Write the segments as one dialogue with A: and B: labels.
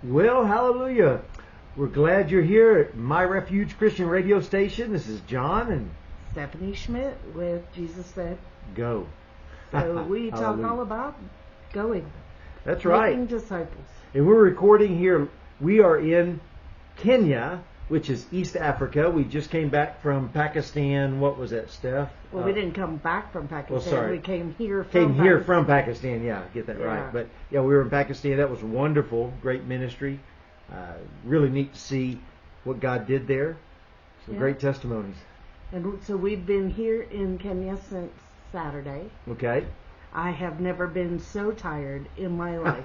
A: Well, hallelujah. We're glad you're here at My Refuge Christian Radio Station. This is John and
B: Stephanie Schmidt with Jesus Said
A: Go.
B: So we talk
A: Hallelujah.
B: all about going.
A: That's right.
B: Making disciples.
A: And we're recording here. We are in Kenya, which is East Africa. We just came back from Pakistan. What was that, Steph?
B: Well, we didn't come back from Pakistan.
A: Well, sorry.
B: We came here from
A: Came here
B: Pakistan.
A: from Pakistan. Yeah, get that right. But yeah, we were in Pakistan. That was wonderful. Great ministry. Really neat to see what God did there. Some great testimonies.
B: And so we've been here in Kenya since Saturday.
A: Okay.
B: I have never been so tired in my life.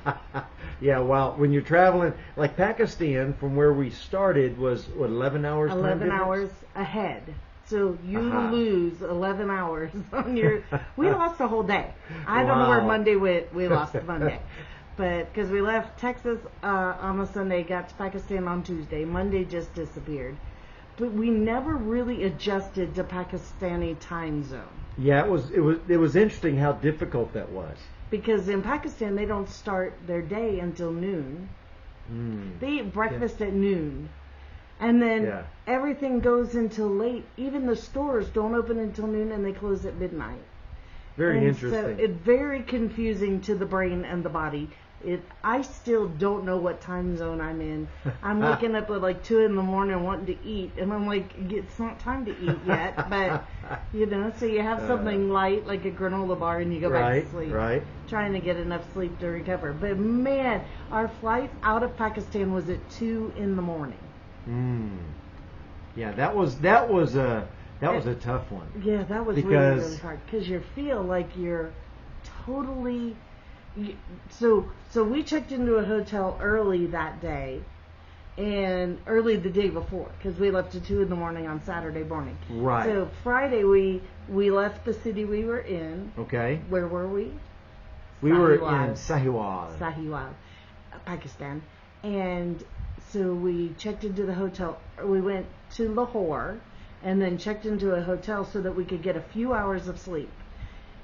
A: Yeah, well, when you're traveling, like Pakistan, from where we started was, what, 11 hours?
B: 11 hours ahead. So you lose 11 hours on your... We lost the whole day. I don't know where Monday went. We lost Monday. But because we left Texas on a Sunday, got to Pakistan on Tuesday. Monday just disappeared. But we never really adjusted to Pakistani time zone.
A: Yeah, it was interesting how difficult that was.
B: Because in Pakistan, they don't start their day until noon. They eat breakfast at noon. And then everything goes until late. Even the stores don't open until noon and they close at midnight.
A: Very interesting.
B: So it's very confusing to the brain and the body. I still don't know what time zone I'm in. I'm waking up at like 2 in the morning wanting to eat, and I'm like, it's not time to eat yet. But so you have something light like a granola bar, and you go back to sleep.
A: Right.
B: Trying to get enough sleep to recover. But man, our flight out of Pakistan was at 2 in the morning.
A: Yeah, that was a tough one.
B: Yeah, that was really hard because you feel like you're totally. So we checked into a hotel early that day, and early the day before because we left at 2 in the morning on Saturday morning.
A: Right.
B: So Friday we left the city we were in.
A: Okay.
B: Where were we?
A: We were in Sahiwal,
B: Pakistan, and so we checked into the hotel. We went to Lahore, and then checked into a hotel so that we could get a few hours of sleep.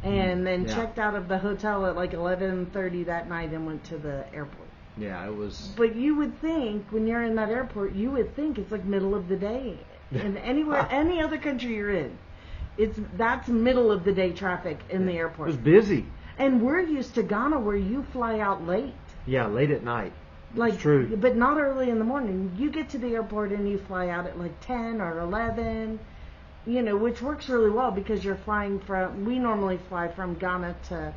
B: And then checked out of the hotel at like 11:30 that night and went to the airport.
A: Yeah, it was...
B: But you would think, when you're in that airport, you would think it's like middle of the day. And anywhere, any other country you're in, that's middle of the day traffic in the airport.
A: It was busy.
B: And we're used to Ghana where you fly out late.
A: Yeah, late at night.
B: Like,
A: it's true.
B: But not early in the morning. You get to the airport and you fly out at like 10 or 11... which works really well because you're flying we normally fly from Ghana to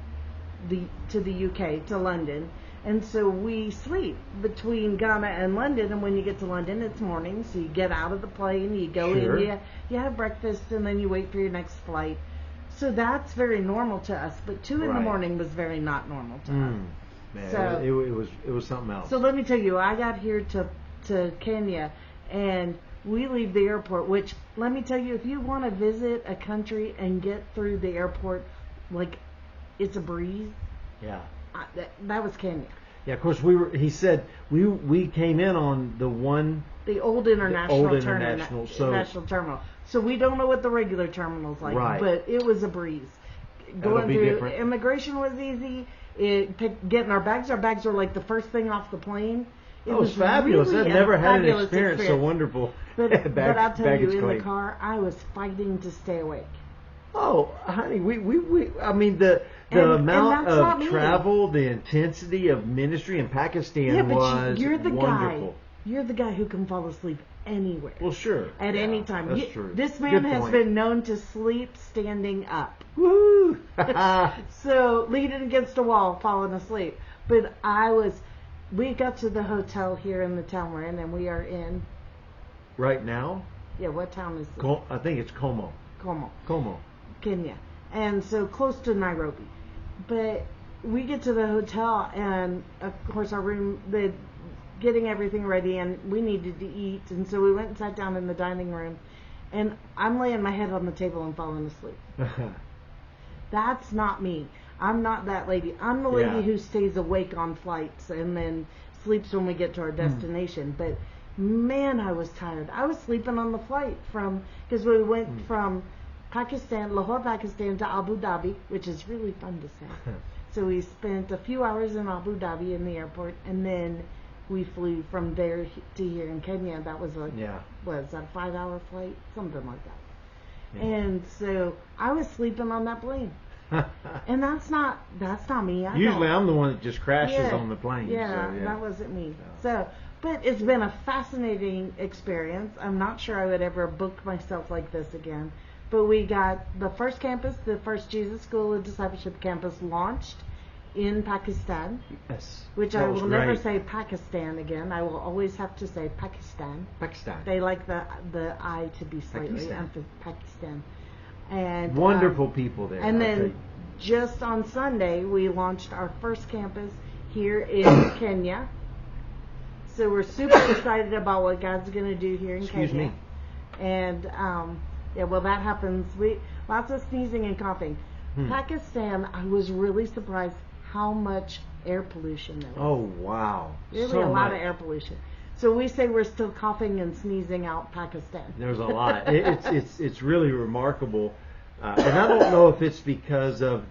B: the UK, to London. And so we sleep between Ghana and London, and when you get to London, it's morning, so you get out of the plane, you go in, you have breakfast, and then you wait for your next flight. So that's very normal to us, but 2 in the morning was very not normal to us.
A: Man,
B: so
A: it was something else.
B: So let me tell you, I got here to Kenya, and we leave the airport, which, let me tell you, if you want to visit a country and get through the airport, like, it's a breeze.
A: Yeah.
B: That was Kenya.
A: Yeah, of course, he said we came in on
B: the old international terminal. So we don't know what the regular terminal's like, but it was a breeze. Going through, different. Immigration was easy. Getting our bags were like the first thing off the plane.
A: It was fabulous.
B: Really
A: I've never had an
B: experience
A: so wonderful.
B: But I'll tell you, in the car, I was fighting to stay awake.
A: Oh, honey, I mean, the amount of travel, the intensity of ministry in Pakistan was wonderful.
B: You're the guy who can fall asleep anywhere.
A: Well, sure.
B: At any time.
A: That's true.
B: This man has been known to sleep standing up.
A: Woo!
B: So, leaning against a wall, falling asleep. But we got to the hotel here in the town we're in, and we are in...
A: Right now?
B: Yeah, what town is this?
A: I think it's Como.
B: Kenya. And so close to Nairobi. But we get to the hotel, and of course our room, getting everything ready, and we needed to eat. And so we went and sat down in the dining room, and I'm laying my head on the table and falling asleep. That's not me. I'm not that lady. I'm the lady who stays awake on flights and then sleeps when we get to our destination. But man, I was tired. I was sleeping on the flight because we went from Lahore, Pakistan to Abu Dhabi, which is really fun to say. So we spent a few hours in Abu Dhabi in the airport, and then we flew from there to here in Kenya. That was like,
A: Yeah.
B: was that a 5-hour flight? Something like that.
A: Yeah.
B: And so I was sleeping on that plane. And that's not me.
A: Usually I'm the one that just crashes
B: Yeah.
A: on the plane.
B: Yeah,
A: so, yeah.
B: that wasn't me. So, but it's been a fascinating experience. I'm not sure I would ever book myself like this again. But we got the first campus, the first Jesus School of Discipleship campus launched in Pakistan.
A: Yes.
B: Which
A: That
B: I
A: was
B: will never
A: great.
B: say Pakistan again. I will always have to say Pakistan.
A: Pakistan.
B: They like the I to be slightly
A: Pakistan.
B: Pakistan. And
A: Wonderful people there.
B: And
A: I'll tell
B: then
A: you.
B: just on Sunday we launched our first campus here in Kenya. So we're super excited about what God's going to do here in
A: Excuse
B: Kenya.
A: me.
B: And yeah, well that happens. Lots of sneezing and coughing. Pakistan, I was really surprised how much air pollution there was.
A: Oh wow.
B: Really
A: so
B: a lot
A: much.
B: of air pollution. So we say we're still coughing and sneezing out Pakistan.
A: There's a lot. It's really remarkable, and I don't know if it's because of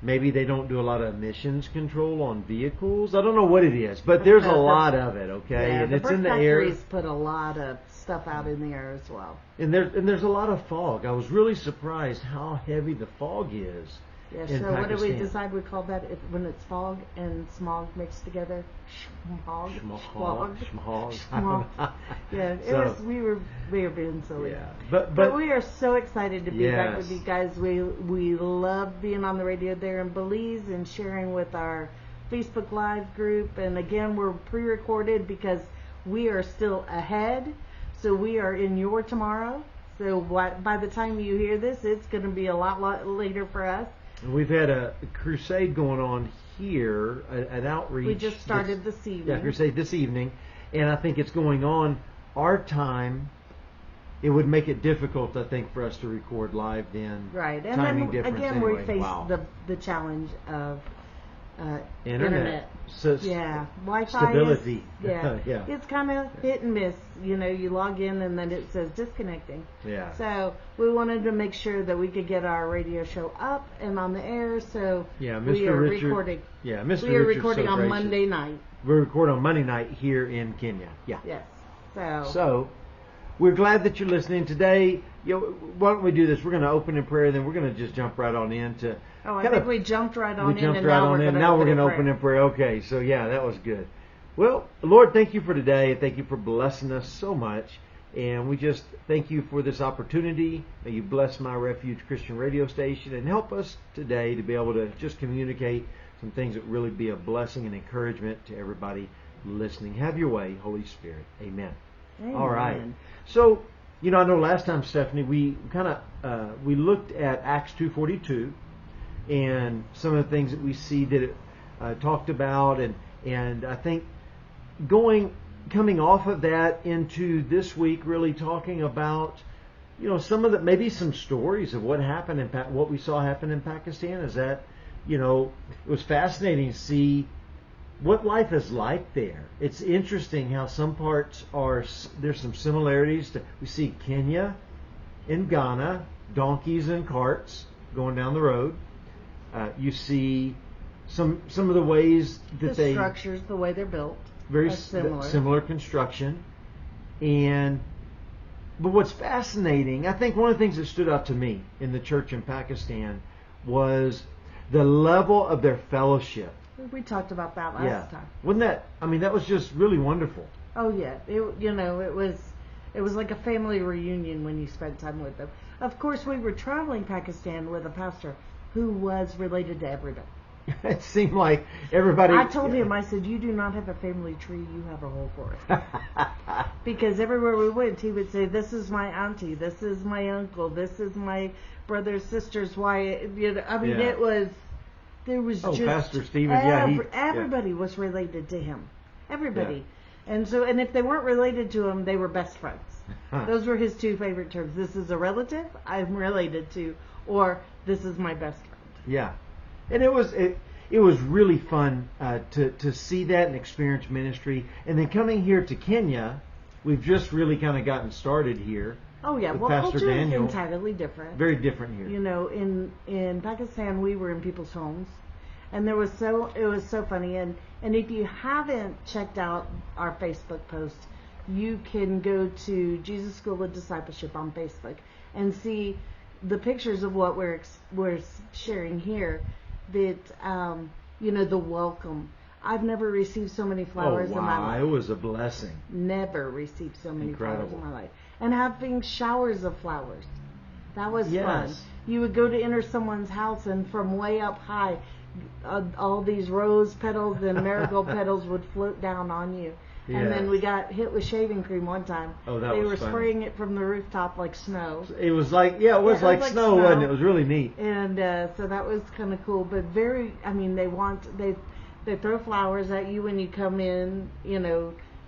A: maybe they don't do a lot of emissions control on vehicles. I don't know what it is, but there's a lot of it. Okay,
B: Yeah,
A: and
B: the
A: it's
B: bird
A: in the air,
B: factories put a lot of stuff out in the air as well.
A: and there's a lot of fog. I was really surprised how heavy the fog is.
B: Yeah.
A: in
B: So what did we
A: Pakistan.
B: decide we call that when it's fog and smog mixed together? Smog.
A: Schmog.
B: Smog. Yeah. We were being silly.
A: Yeah,
B: But
A: but
B: we are so excited to be back
A: Yes.
B: with you guys. We love being on the radio there in Belize and sharing with our Facebook Live group. And again, we're pre-recorded because we are still ahead. So we are in your tomorrow. So by the time you hear this, it's going to be a lot later for us.
A: we've had a crusade going on here, an outreach.
B: We just started this evening.
A: Yeah, crusade this evening, and I think it's going on our time. It would make it difficult, I think, for us to record live then.
B: Right, and
A: timing
B: then
A: difference
B: again
A: anyway.
B: we face
A: Wow.
B: the challenge of
A: internet.
B: Yeah, Wi-Fi
A: stability.
B: Is, yeah,
A: Yeah.
B: it's kind of hit and miss. You know, you log in and then it says disconnecting.
A: Yeah.
B: So we wanted to make sure that we could get our radio show up and on the air. So
A: Yeah,
B: we
A: Mr.
B: are
A: Richard.
B: recording.
A: Yeah, Mr.
B: We are
A: Richard's
B: recording
A: so
B: on
A: gracious.
B: Monday night.
A: We record on Monday night here in Kenya. Yeah.
B: Yes.
A: So, we're glad that you're listening today. Why don't we do this? We're going to open in prayer, then we're going to just jump right on into.
B: Oh, I think we jumped right on in,
A: jumped
B: and
A: right
B: now
A: on
B: we're
A: in.
B: going to
A: Now we're going to open in prayer. Okay, so yeah, that was good. Well, Lord, thank you for today, and thank you for blessing us so much. And we just thank you for this opportunity. May you bless My Refuge Christian radio station and help us today to be able to just communicate some things that really be a blessing and encouragement to everybody listening. Have your way, Holy Spirit. Amen.
B: Amen.
A: All right. So, I know last time, Stephanie, we kind of we looked at Acts 2:42 and some of the things that we see that it talked about, and I think coming off of that into this week, really talking about some of the maybe some stories of what happened what we saw happen in Pakistan. Is that it was fascinating to see what life is like there. It's interesting how some parts there's some similarities we see Kenya and Ghana, donkeys and carts going down the road. You see some of the ways that
B: the structures, the way they're built,
A: very
B: similar.
A: similar construction. But what's fascinating, I think one of the things that stood out to me in the church in Pakistan was the level of their fellowship.
B: We talked about that last time.
A: Wasn't that? I mean, that was just really wonderful.
B: Oh yeah, it was like a family reunion when you spent time with them. Of course, we were traveling Pakistan with a pastor who was related to everybody.
A: It seemed like everybody.
B: I told him, I said, "You do not have a family tree; you have a whole forest." Because everywhere we went, he would say, "This is my auntie. This is my uncle. This is my brother's sister's wife." I mean,
A: Yeah.
B: there was just
A: Pastor Stephen,
B: everybody was related to him. Everybody. Yeah. And if they weren't related to him, they were best friends. Those were his two favorite terms. This is a relative I'm related to, or this is my best friend.
A: Yeah. And it was really fun to see that and experience ministry. And then coming here to Kenya, we've just really kind of gotten started here.
B: Oh yeah, well,
A: Pastor
B: culture
A: Daniel.
B: is entirely different.
A: Very different here.
B: In Pakistan, we were in people's homes, and it was so funny. And And if you haven't checked out our Facebook post, you can go to Jesus School of Discipleship on Facebook and see the pictures of what we're sharing here. That the welcome. I've never received so many flowers in my life.
A: It was a blessing.
B: Never received so many
A: Incredible.
B: flowers in my life. And having showers of flowers. That was
A: Yes.
B: fun. You would go to enter someone's house, and from way up high, all these rose petals and marigold petals would float down on you. And
A: Yes.
B: then we got hit with shaving cream one time.
A: Oh, that
B: they
A: was
B: were
A: funny.
B: spraying it from the rooftop like snow.
A: It was like, it was like snow, wasn't it? It was really neat.
B: And so that was kind of cool. But they throw flowers at you when you come in,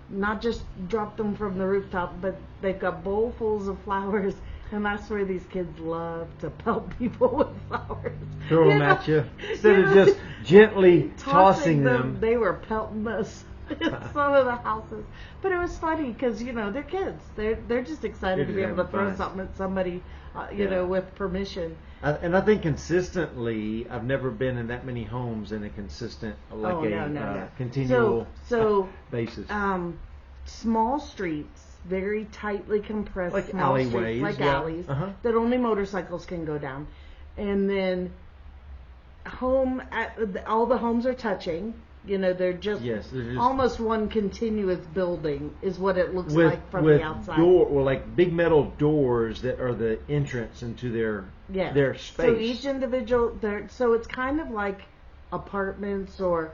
B: not just drop them from the rooftop, but they've got bowlfuls of flowers. And that's where these kids love to pelt people with flowers.
A: Throw them at you. Instead of just gently tossing them.
B: They were pelting us in some of the houses. But it was funny because, they're kids. They're just excited to be able to throw
A: fun.
B: something at somebody, with permission.
A: And I think consistently, I've never been in that many homes in a consistent, continual basis.
B: Small streets, very tightly compressed,
A: Like
B: small
A: alleyways,
B: streets, like
A: yeah.
B: alleys
A: Uh-huh.
B: that only motorcycles can go down. And then all the homes are touching. They're just almost one continuous building is what it looks like from the outside.
A: Like big metal doors that are the entrance into their space.
B: So each individual, so it's kind of like apartments or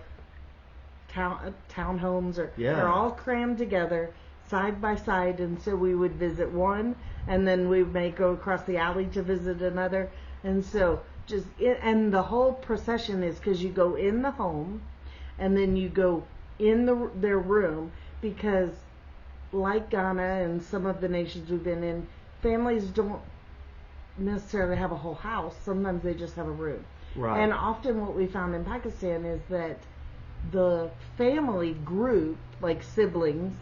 B: townhomes, they're all crammed together side by side. And so we would visit one, and then we may go across the alley to visit another. And so and the whole procession is because you go in the home. And then you go in their room, because like Ghana and some of the nations we've been in, families don't necessarily have a whole house. Sometimes they just have a room.
A: Right.
B: And often what we found in Pakistan is that the family group, like siblings,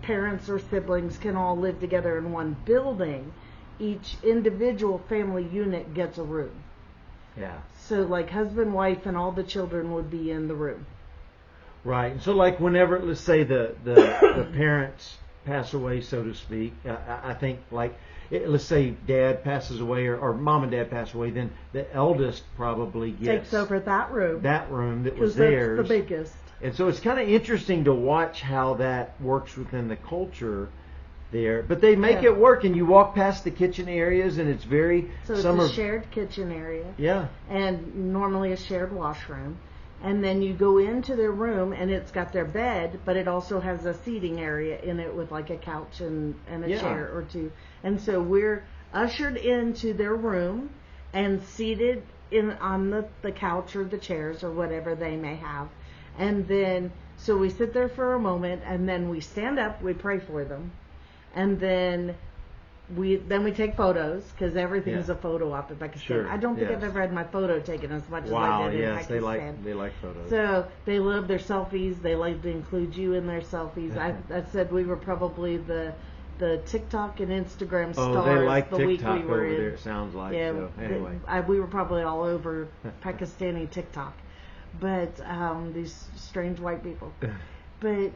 B: parents or siblings, can all live together in one building. Each individual family unit gets a room.
A: Yeah.
B: So like husband, wife, and all the children would be in the room.
A: Right. So like whenever, let's say the parents pass away, so to speak, I think like, let's say dad passes away or mom and dad pass away, then the eldest probably
B: takes over that room.
A: That room that was theirs.
B: That's the biggest.
A: And so it's kind of interesting to watch how that works within the culture there, but they make it work, and you walk past the kitchen areas, and it's very
B: so it's a shared kitchen area, and normally a shared washroom, and then you go into their room, and it's got their bed, but it also has a seating area in it with like a couch and a chair or two, and so we're ushered into their room and seated on the couch or the chairs or whatever they may have, and then so we sit there for a moment, and then we stand up, we pray for them. And then we take photos, because everything's a photo op in Pakistan.
A: Sure,
B: I don't think I've ever had my photo taken as much as I did in Pakistan.
A: They like photos.
B: So they love their selfies. They like to include you in their selfies. I said we were probably the TikTok and Instagram stars
A: they like
B: the
A: TikTok
B: week we were
A: over
B: in.
A: there, it sounds like.
B: Yeah,
A: so anyway.
B: we were probably all over Pakistani TikTok. But these strange white people. But,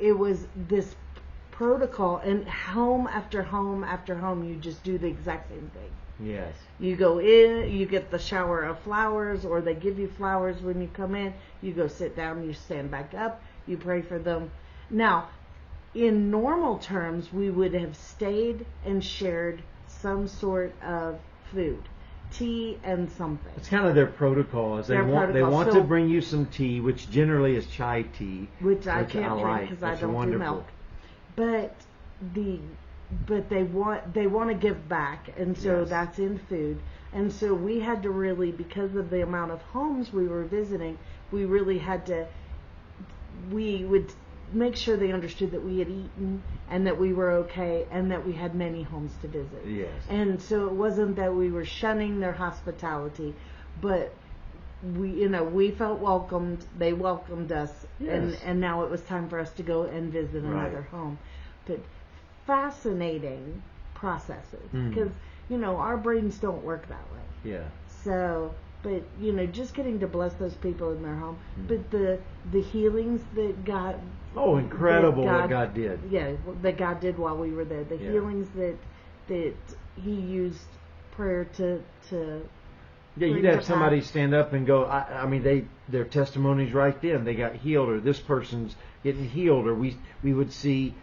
B: it was this protocol, and home after home after home, you just do the exact same thing.
A: Yes.
B: You go in, you get the shower of flowers, or they give you flowers when you come in. You go sit down, you stand back up, you pray for them. Now, in normal terms, we would have stayed and shared some sort of food, tea and something.
A: It's kind of their protocol. Is they want to bring you some tea, which generally is chai tea,
B: which I can't drink because I don't do milk. But they want to give back, and so that's in food. And so we had to really, because of the amount of homes we were visiting, we would make sure they understood that we had eaten and that we were okay and that we had many homes to visit.
A: Yes.
B: And so it wasn't that we were shunning their hospitality, but we felt welcomed. They welcomed us, and now it was time for us to go and visit another home. But fascinating processes, because our brains don't work that way.
A: Yeah.
B: So but just getting to bless those people in their home.
A: Mm.
B: But the healings that God,
A: incredible what God did.
B: Yeah, that God did while we were there. The
A: Yeah.
B: healings that He used prayer to.
A: Yeah, you'd have somebody stand up and go, I mean, their testimonies right then. They got healed, or this person's getting healed, or we would see.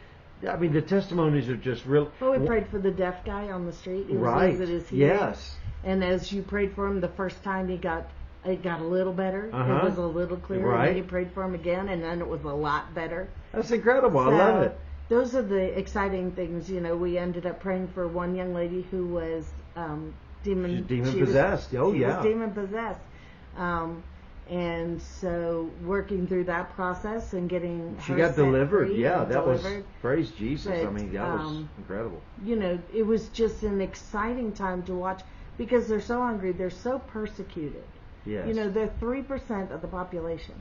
A: I mean, the testimonies are just real.
B: Well, we prayed for the deaf guy on the street. He was
A: Right.
B: his healing.
A: Yes.
B: And as you prayed for him the first time, it got a little better.
A: Uh-huh.
B: It was a little clearer.
A: Right.
B: And then you prayed for him again, and then it was a lot better.
A: That's incredible. I
B: So,
A: love it.
B: Those are the exciting things. We ended up praying for one young lady who was demon
A: possessed. Oh,
B: she
A: yeah.
B: was demon possessed. And so working through that process and getting
A: She
B: her
A: got
B: set
A: delivered.
B: free
A: Yeah,
B: and
A: that was,
B: delivered.
A: praise Jesus. I
B: But,
A: mean, that was incredible.
B: It was just an exciting time to watch because they're so hungry, they're so persecuted.
A: Yes.
B: They're 3% of the population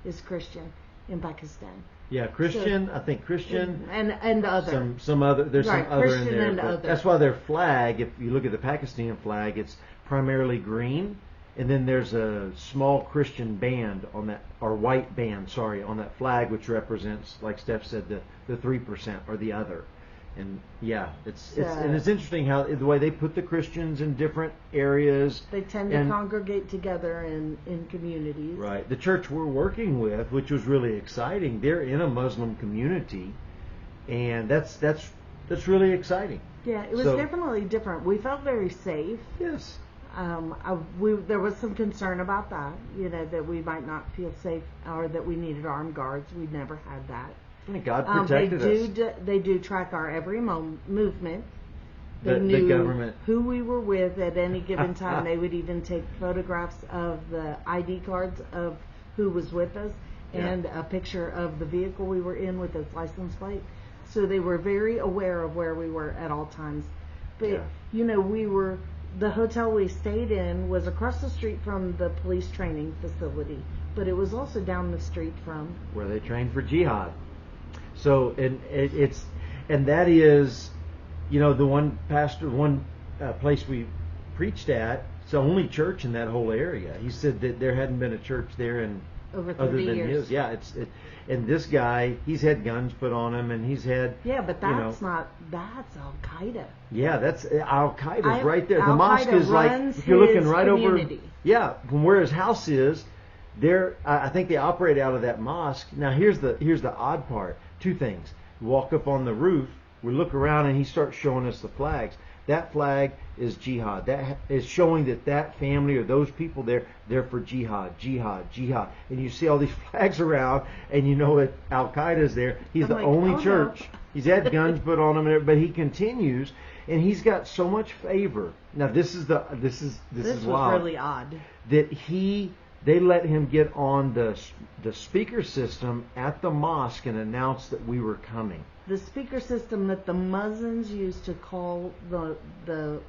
B: is Christian in Pakistan.
A: Yeah, Christian. I think Christian.
B: And other.
A: Some other. There's
B: Right,
A: some other in
B: Christian
A: there.
B: and
A: but
B: other.
A: That's why their flag. If you look at the Pakistan flag, it's primarily green, and then there's a small Christian band on that, or white band, sorry, on that flag, which represents, like Steph said, the 3% or the other. And yeah, it's interesting how the way they put the Christians in different areas.
B: They tend to congregate together in communities.
A: Right. The church we're working with, which was really exciting, they're in a Muslim community, and that's really exciting.
B: Yeah, it was definitely different. We felt very safe.
A: Yes.
B: There was some concern about that, that we might not feel safe or that we needed armed guards. We never had that.
A: God protected us.
B: They do track our every movement. They
A: The
B: knew
A: government.
B: who we were with at any given time. They would even take photographs of the ID cards of who was with us and a picture of the vehicle we were in with its license plate. So they were very aware of where we were at all times. But, the hotel we stayed in was across the street from the police training facility, but it was also down the street from
A: where they trained for jihad. So and that is, the one place we preached at. It's the only church in that whole area. He said that there hadn't been a church there in
B: over 30
A: other than
B: years.
A: his. Yeah, and this guy, he's had guns put on him, and he's had
B: but that's that's Al Qaeda.
A: Yeah, that's Al Qaeda's right there. The
B: Al
A: mosque
B: Qaeda
A: is like,
B: runs
A: if you're looking
B: his
A: right
B: community.
A: over. Yeah, from where his house is, there. I think they operate out of that mosque. Now here's the odd part. Two things. We walk up on the roof. We look around, and he starts showing us the flags. That flag is jihad. That is showing that family or those people there, they're for jihad, jihad, jihad. And you see all these flags around, and you know that Al Qaeda's there. He's the only church. No. He's had guns put on him, but he continues, and he's got so much favor. Now this is wild.
B: This was really odd.
A: That they let him get on the speaker system at the mosque and announce that we were coming.
B: The speaker system that the Muslims use to call the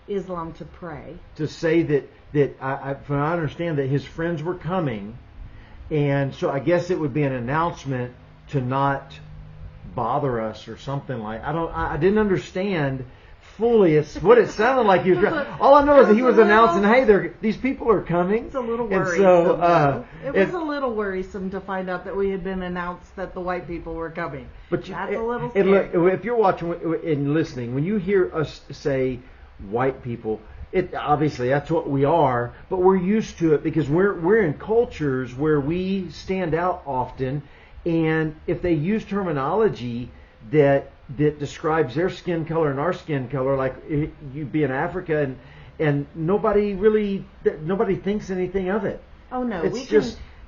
B: Islam to pray.
A: To say that from what I understand that his friends were coming, and so I guess it would be an announcement to not bother us or something like. I didn't understand fully. It's what it sounded like he was. All I know is that he was announcing, "Hey, these people are coming."
B: It's a little worrisome.
A: So,
B: it was a little worrisome to find out that we had been announced that the white people were coming.
A: But
B: that's a little scary.
A: Look, if you're watching and listening, when you hear us say white people, obviously that's what we are. But we're used to it because we're in cultures where we stand out often, and if they use terminology that describes their skin color and our skin color, like you'd be in Africa and nobody thinks anything of it.
B: Oh no,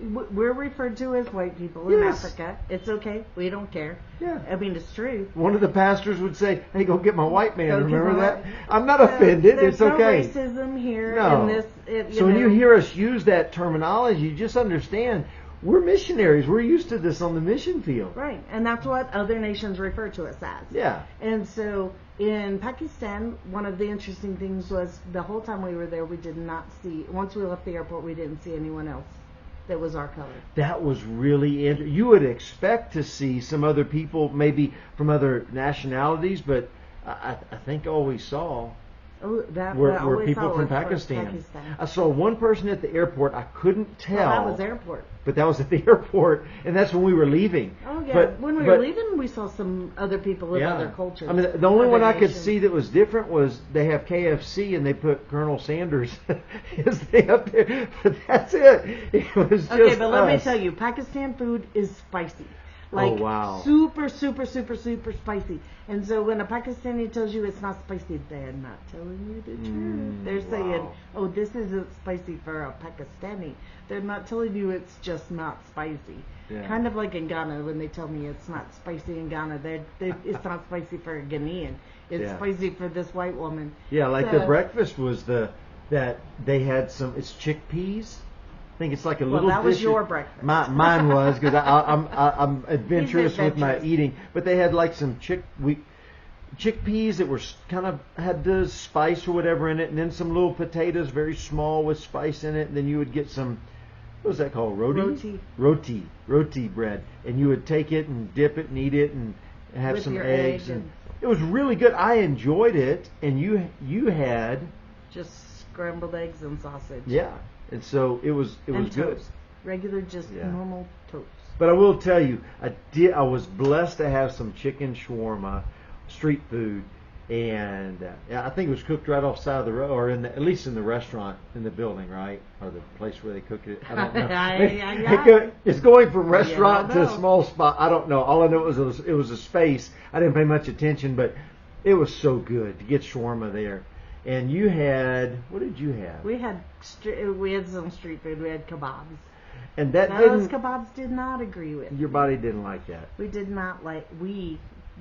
B: we're referred to as white people in Africa. It's okay. We don't care.
A: Yeah.
B: I mean, it's true.
A: One of the pastors would say, "Hey, go get my white man." Remember that? I'm not offended. It's okay.
B: There's no racism here
A: No.
B: in this.
A: So when you hear us use that terminology, just understand we're missionaries. We're used to this on the mission field.
B: Right. And that's what other nations refer to us as.
A: Yeah.
B: And so in Pakistan, one of the interesting things was the whole time we were there, we did not see, once we left the airport, we didn't see anyone else that was our color.
A: That was really interesting. You would expect to see some other people, maybe from other nationalities, but I think all we saw
B: Oh, that I
A: were
B: always
A: people
B: thought
A: from
B: was
A: Pakistan. I saw one person at the airport. I couldn't tell.
B: Well, that was airport.
A: But that was at the airport, and that's when we were leaving.
B: Oh yeah,
A: But,
B: when we were leaving, we saw some other people of other cultures.
A: I mean, the only
B: other
A: one I could
B: nations.
A: see that was different was they have KFC and they put Colonel Sanders his thing up there. But that's it. It was just
B: Okay, but let me
A: us.
B: tell you, Pakistan food is spicy. Like,
A: Oh, wow.
B: super, super, super, super spicy. And so when a Pakistani tells you it's not spicy, they're not telling you the truth. They're saying,
A: wow.
B: oh, this isn't spicy for a Pakistani. They're not telling you it's just not spicy.
A: Yeah.
B: Kind of like in Ghana when they tell me it's not spicy in Ghana. It's not spicy for a Ghanaian. It's
A: Yeah.
B: spicy for this white woman.
A: Yeah, like
B: So-
A: the breakfast was that they had it's chickpeas. I think it's like a
B: Well,
A: little
B: that was
A: dish.
B: your breakfast.
A: Mine was because I'm adventurous with my
B: adventurous.
A: eating. But they had like some chickpeas that were kind of had the spice or whatever in it, and then some little potatoes, very small with spice in it. And then you would get some, what was that called? Roti bread, and you would take it and dip it and eat it and have
B: With
A: some
B: your
A: eggs,
B: egg
A: and
B: and-
A: it was really good. I enjoyed it, and you had.
B: Just scrambled eggs and sausage.
A: Yeah, and so it was
B: And
A: good.
B: toast. Regular, just
A: Yeah.
B: normal toast.
A: But I will tell you, I was blessed to have some chicken shawarma, street food, and I think it was cooked right off the side of the road, or at least in the restaurant in the building, right, or the place where they cook it. I don't know. It's going from restaurant to a small spot. I don't know. All I know is it was a space. I didn't pay much attention, but it was so good to get shawarma there. And you had, what did you have?
B: We had some street food. We had kebabs.
A: And that
B: Those
A: didn't.
B: kebabs did not agree with.
A: Your body didn't like that.
B: We did not like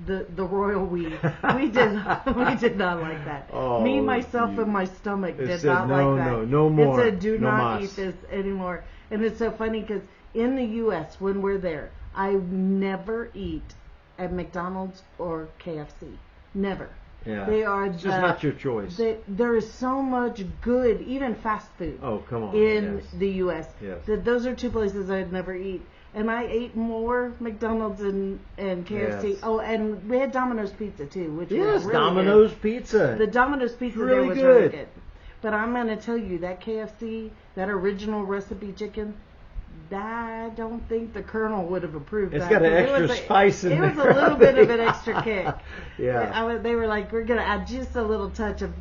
B: the royal we did not like that.
A: Oh,
B: Me, myself,
A: you-
B: and my stomach
A: It
B: did
A: said,
B: not
A: "No,
B: like that.
A: no more.
B: It said, "Do
A: No
B: not
A: mas."
B: eat this anymore." And it's so funny because in the U.S. when we're there, I never eat at McDonald's or KFC. Never.
A: Yeah.
B: They are
A: It's just not your choice.
B: There is so much good, even fast food.
A: Oh, come on.
B: In
A: Yes.
B: the U.S.
A: Yes.
B: That those are two places I'd never eat. And I ate more McDonald's and KFC.
A: Yes.
B: Oh, and we had Domino's Pizza too, which
A: Yes,
B: was really
A: Domino's
B: good.
A: Pizza.
B: The Domino's Pizza
A: Really
B: there was
A: good.
B: really good. But I'm going to tell you, that KFC, that original recipe chicken, I don't think the Colonel would have approved
A: It's
B: that.
A: got an
B: 'cause
A: extra spice in
B: it
A: there.
B: It was a little bit of an extra kick.
A: Yeah.
B: They were like, we're going to add just a little touch of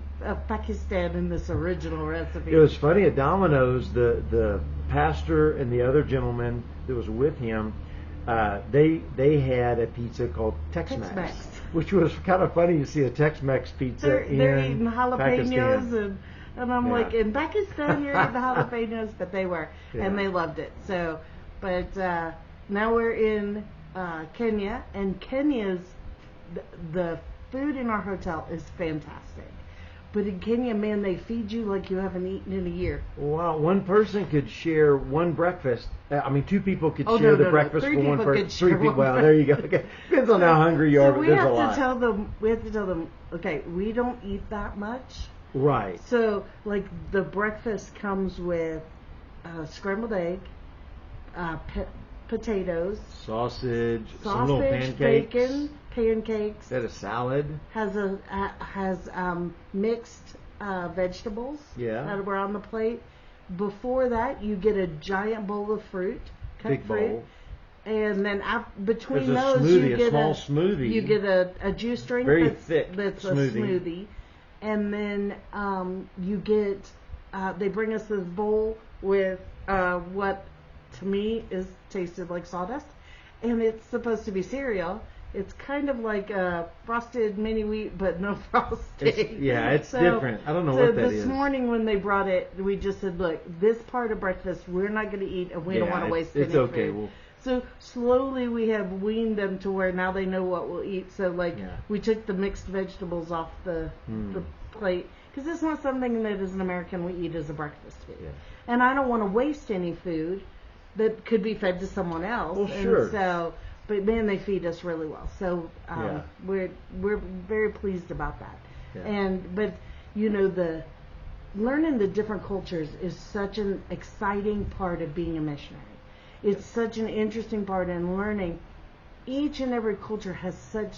B: Pakistan in this original recipe.
A: It was funny at Domino's, the pastor and the other gentleman that was with him, they had a pizza called Tex-Mex,
B: Tex-Mex.
A: which was kind of funny to see a Tex-Mex pizza
B: They're
A: in
B: eating jalapenos
A: Pakistan.
B: and I'm
A: Yeah.
B: like, in Pakistan you're eating jalapenos, but they were,
A: Yeah.
B: and they loved it. So, but now we're in Kenya, and Kenya's the food in our hotel is fantastic. But in Kenya, man, they feed you like you haven't eaten in a year.
A: Wow, one person could share one breakfast. I mean, two people could
B: Oh,
A: share
B: no,
A: the
B: no, no.
A: breakfast
B: Three
A: for one
B: people
A: person.
B: could
A: Three
B: share
A: people.
B: one
A: Well, there you go. Okay. Depends on how hungry you are,
B: So
A: but
B: we
A: there's a
B: have
A: lot.
B: to tell them. We have to tell them. Okay, we don't eat that much.
A: Right.
B: So, like, the breakfast comes with scrambled egg, potatoes,
A: Sausage, some little
B: sausage,
A: pancakes.
B: bacon, pancakes.
A: Is that a salad?
B: Has mixed vegetables
A: Yeah.
B: that were on the plate. Before that, you get a giant bowl of fruit, cut
A: Big
B: fruit.
A: bowl.
B: And then between
A: There's a
B: those,
A: smoothie,
B: you
A: a
B: get
A: small smoothie.
B: You get a juice drink
A: Very
B: that's,
A: thick
B: that's
A: smoothie.
B: a smoothie, and then you get. They bring us this bowl with what to me tasted like sawdust, and it's supposed to be cereal. It's kind of like a frosted mini wheat, but no frosting.
A: It's different. I don't know what that
B: this
A: is.
B: morning when they brought it, we just said, look, this part of breakfast we're not going to eat, and we don't want to waste
A: it's
B: any
A: okay.
B: food.
A: Well,
B: So slowly we have weaned them to where now they know what we'll eat. So we took the mixed vegetables off the plate because it's not something that as an American we eat as a breakfast food.
A: Yeah.
B: And I don't want to waste any food that could be fed to someone else.
A: Well,
B: and
A: sure.
B: so, but man, they feed us really well. So
A: Yeah.
B: we're very pleased about that.
A: Yeah.
B: But you know, the learning the different cultures is such an exciting part of being a missionary. It's such an interesting part in learning. Each and every culture has such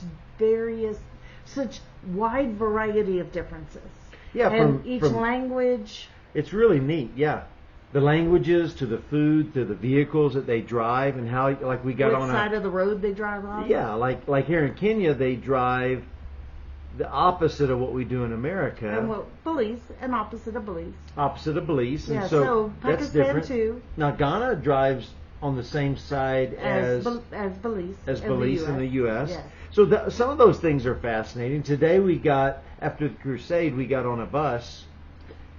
B: wide variety of differences.
A: Yeah,
B: and each language.
A: It's really neat, yeah. The languages to the food to the vehicles that they drive and how, like we got
B: What
A: on
B: side of the road they drive on.
A: Yeah, like here in Kenya they drive the opposite of what we do in America.
B: And Belize, and opposite of Belize.
A: Opposite of Belize,
B: Yeah,
A: and so that's
B: Pakistan
A: different.
B: too.
A: Now Ghana drives on the same side as
B: Belize,
A: in the U.S.
B: Yes.
A: So some of those things are fascinating. Today we got, after the crusade, we got on a bus.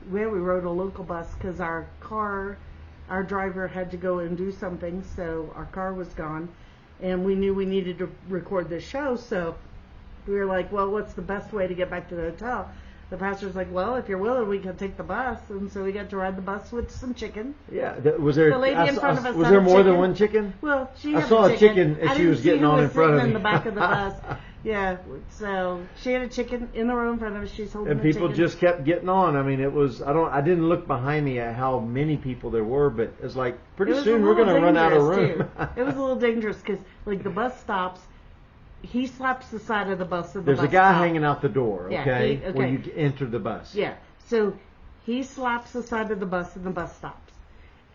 B: We rode a local bus because our driver had to go and do something, so our car was gone, and we knew we needed to record this show, so we were like, well, what's the best way to get back to the hotel? The pastor's like, well, if you're willing, we can take the bus, and so we got to ride the bus with some chicken.
A: Yeah, was there?
B: The lady in front of us
A: was
B: had
A: there
B: a
A: more than
B: chicken.
A: one chicken?
B: Well, she
A: I
B: had
A: saw
B: a chicken
A: as she was getting on in front of me.
B: in the back of the bus. Yeah, so she had a chicken in the row in front of us. She's holding
A: and
B: the
A: people
B: chicken.
A: just kept getting on. I mean, it was I didn't look behind me at how many people there were, but it's like pretty soon we're going to run out of room.
B: It was a little dangerous because like the bus stops. He slaps the side of the bus and the
A: There's
B: bus
A: a guy
B: stops.
A: hanging out the door, okay,
B: Yeah,
A: where you enter the bus.
B: Yeah, so he slaps the side of the bus and the bus stops.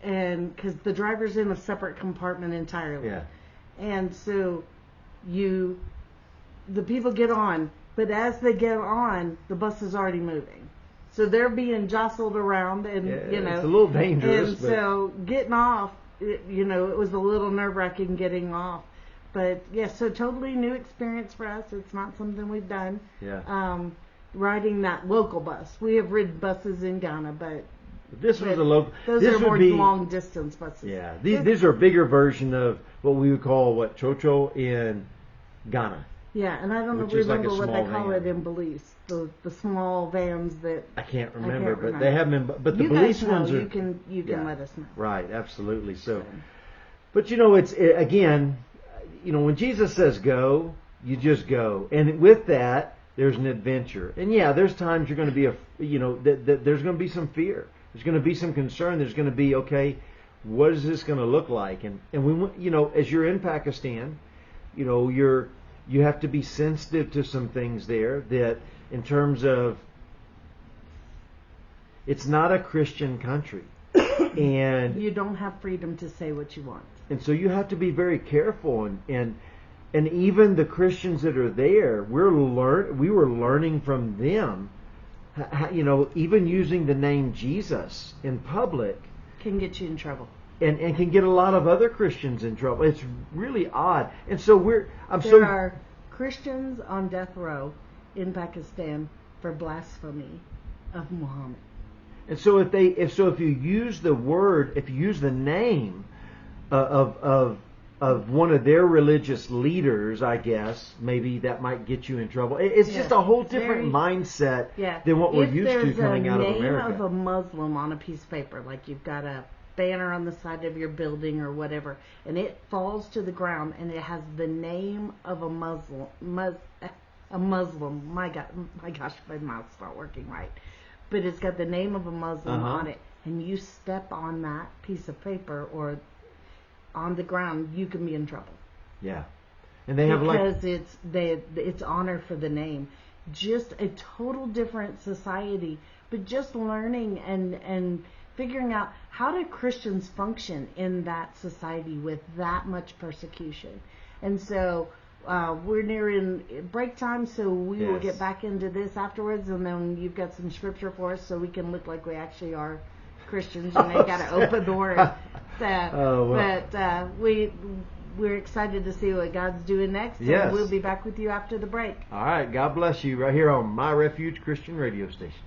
B: And because the driver's in a separate compartment entirely.
A: Yeah.
B: And so the people get on, but as they get on, the bus is already moving. So they're being jostled around and,
A: it's a little dangerous.
B: And so getting off, it was a little nerve-wracking getting off. But yeah, so totally new experience for us. It's not something we've done.
A: Yeah.
B: Riding that local bus. We have ridden buses in Ghana, but
A: this was a local.
B: Those
A: this
B: are more
A: would be,
B: long distance buses.
A: Yeah, these are a bigger version of what we would call chocho in Ghana.
B: Yeah, and I don't
A: Which is like
B: remember
A: a
B: what they
A: small
B: call
A: van.
B: it in Belize. The small vans that
A: I can't remember, but
B: remember.
A: they have been. But the
B: you
A: Belize
B: guys know,
A: ones are.
B: You can
A: yeah,
B: let us know.
A: Right, absolutely. So, but again, when Jesus says go, you just go, and with that, there's an adventure. And yeah, there's times you're going to be there's going to be some fear. There's going to be some concern. There's going to be, okay, what is this going to look like? And we, as you're in Pakistan, you have to be sensitive to some things there that in terms of it's not a Christian country. And
B: you don't have freedom to say what you want.
A: And so you have to be very careful and even the Christians that are there, we were learning from them, even using the name Jesus in public
B: Can get you in trouble.
A: And can get a lot of other Christians in trouble. It's really odd. And so there
B: are Christians on death row in Pakistan for blasphemy of Muhammad.
A: And so if you use the name of one of their religious leaders, I guess maybe that might get you in trouble. It's just a whole different mindset than what we're used to coming out of America.
B: If there's a name of a Muslim on a piece of paper, like you've got a banner on the side of your building or whatever, and it falls to the ground and it has the name of a Muslim. My gosh, my mouth's not working right. But it's got the name of a Muslim on it, and you step on that piece of paper or on the ground, you can be in trouble.
A: Yeah, and they have
B: because it's honor for the name. Just a total different society, but just learning and figuring out how do Christians function in that society with that much persecution. And so we're nearing break time, so we will get back into this afterwards, and then you've got some scripture for us so we can look like we actually are Christians, and they got to open doors. But we're excited to see what God's doing next, and we'll be back with you after the break.
A: All right, God bless you right here on My Refuge Christian Radio Station.